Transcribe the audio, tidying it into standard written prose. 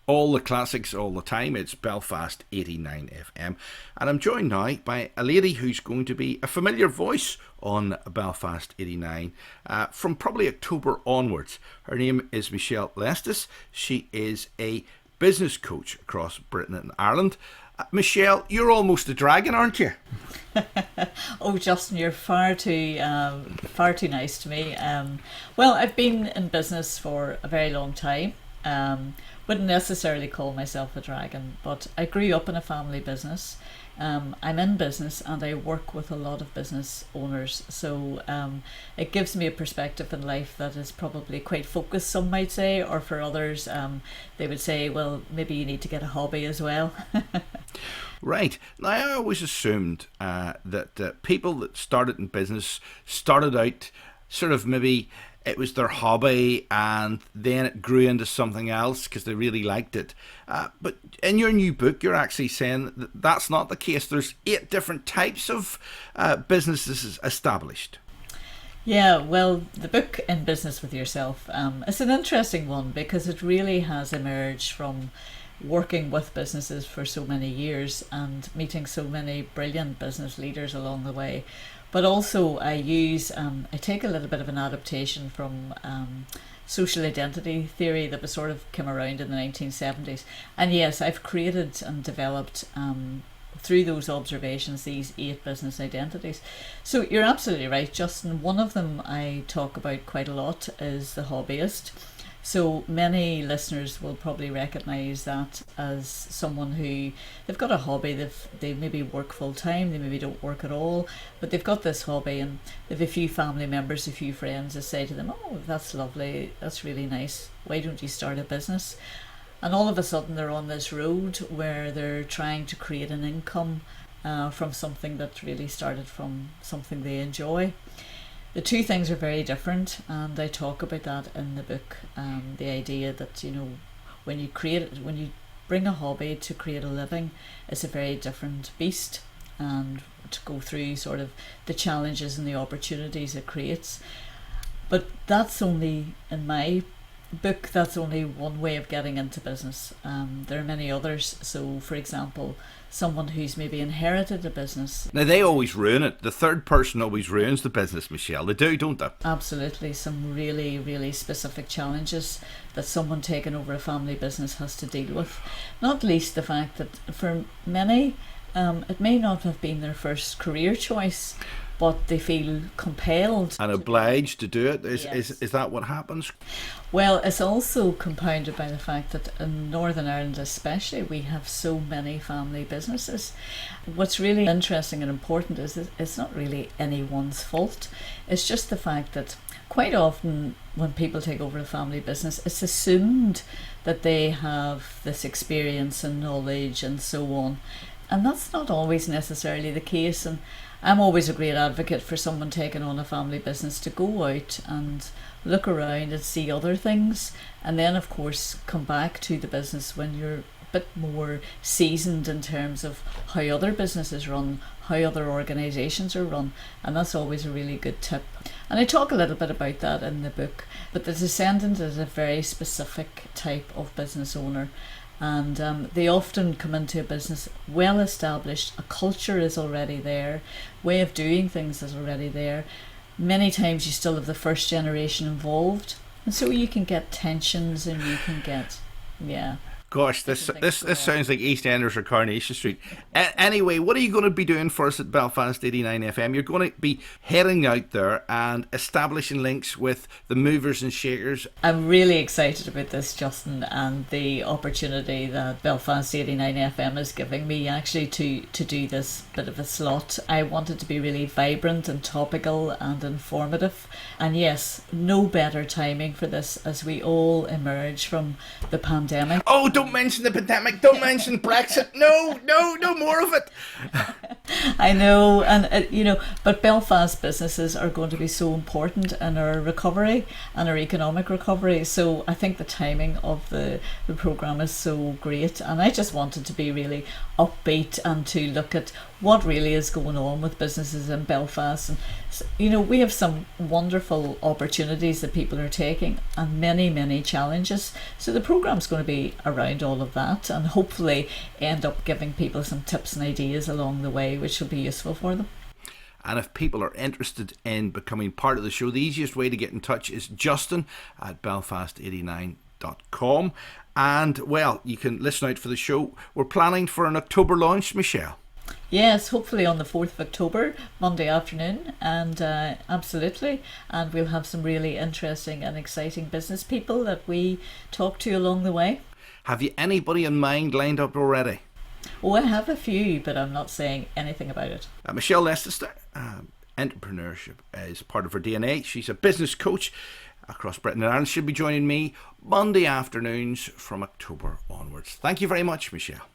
All the classics all the time. It's Belfast 89 FM. And I'm joined now by a lady who's going to be a familiar voice on Belfast 89 from probably October onwards. Her name is Michelle Lestis. She is a business coach across Britain and Ireland. Michelle, you're almost a dragon, aren't you? Oh, Justin, you're far too nice to me. Well, I've been in business for a very long time. Wouldn't necessarily call myself a dragon, but I grew up in a family business. I'm in business and I work with a lot of business owners, so it gives me a perspective in life that is probably quite focused, some might say, or for others they would say, well, maybe you need to get a hobby as well. Right. Now, I always assumed that people that started in business started out sort of maybe it was their hobby and then it grew into something else because they really liked it. But in your new book, you're actually saying that that's not the case. There's 8 different types of businesses established. Yeah, well, the book In Business With Yourself, it's an interesting one because it really has emerged from working with businesses for so many years and meeting so many brilliant business leaders along the way. But also I take a little bit of an adaptation from social identity theory that was sort of came around in the 1970s. And yes, I've created and developed through those observations these 8 business identities. So you're absolutely right, Justin. One of them I talk about quite a lot is the hobbyist. So many listeners will probably recognise that as someone who, they've got a hobby, they maybe work full time, they maybe don't work at all, but they've got this hobby and they've a few family members, a few friends that say to them, oh, that's lovely, that's really nice, why don't you start a business? And all of a sudden they're on this road where they're trying to create an income from something that really started from something they enjoy. The two things are very different, and I talk about that in the book. The idea that, when you bring a hobby to create a living, it's a very different beast, and to go through sort of the challenges and the opportunities it creates. But that's only, in my book, that's only one way of getting into business. There are many others. So, for example, someone who's maybe inherited a business. Now, they always ruin it. The third person always ruins the business, Michelle. They do, don't they? Absolutely. Some really, really specific challenges that someone taking over a family business has to deal with. Not least the fact that for many, it may not have been their first career choice, but they feel compelled and obliged to do it. Yes. Is that what happens? Well, it's also compounded by the fact that in Northern Ireland especially, we have so many family businesses. What's really interesting and important is that it's not really anyone's fault. It's just the fact that quite often when people take over a family business, it's assumed that they have this experience and knowledge and so on. And that's not always necessarily the case. And I'm always a great advocate for someone taking on a family business to go out and look around and see other things, and then of course come back to the business when you're a bit more seasoned in terms of how other businesses run, how other organisations are run, and that's always a really good tip. And I talk a little bit about that in the book, but the descendant is a very specific type of business owner. And they often come into a business well established, a culture is already there, way of doing things is already there. Many times you still have the first generation involved, and so you can get tensions and you can get, Gosh, this sounds like EastEnders or Coronation Street. Anyway, what are you going to be doing for us at Belfast 89 FM? You're going to be heading out there and establishing links with the movers and shakers. I'm really excited about this, Justin, and the opportunity that Belfast 89 FM is giving me actually to do this bit of a slot. I want it to be really vibrant and topical and informative. And yes, no better timing for this as we all emerge from the pandemic. Oh, don't mention the pandemic. Don't mention Brexit. No more of it. I know, and but Belfast businesses are going to be so important in our recovery and our economic recovery. So I think the timing of the programme is so great, and I just wanted to be really upbeat and to look at what really is going on with businesses in Belfast. And we have some wonderful opportunities that people are taking, and many challenges. So the programme's going to be around all of that, and hopefully end up giving people some tips and ideas along the way, which will be useful for them. And if people are interested in becoming part of the show, the easiest way to get in touch is Justin at Belfast89.com. And, well, you can listen out for the show. We're planning for an October launch, Michelle. Yes, hopefully on the 4th of October, Monday afternoon, and absolutely. And we'll have some really interesting and exciting business people that we talk to along the way. Have you anybody in mind lined up already? Oh, I have a few, but I'm not saying anything about it. Michelle Leicester, entrepreneurship is part of her DNA. She's a business coach across Britain and Ireland. She'll be joining me Monday afternoons from October onwards. Thank you very much, Michelle.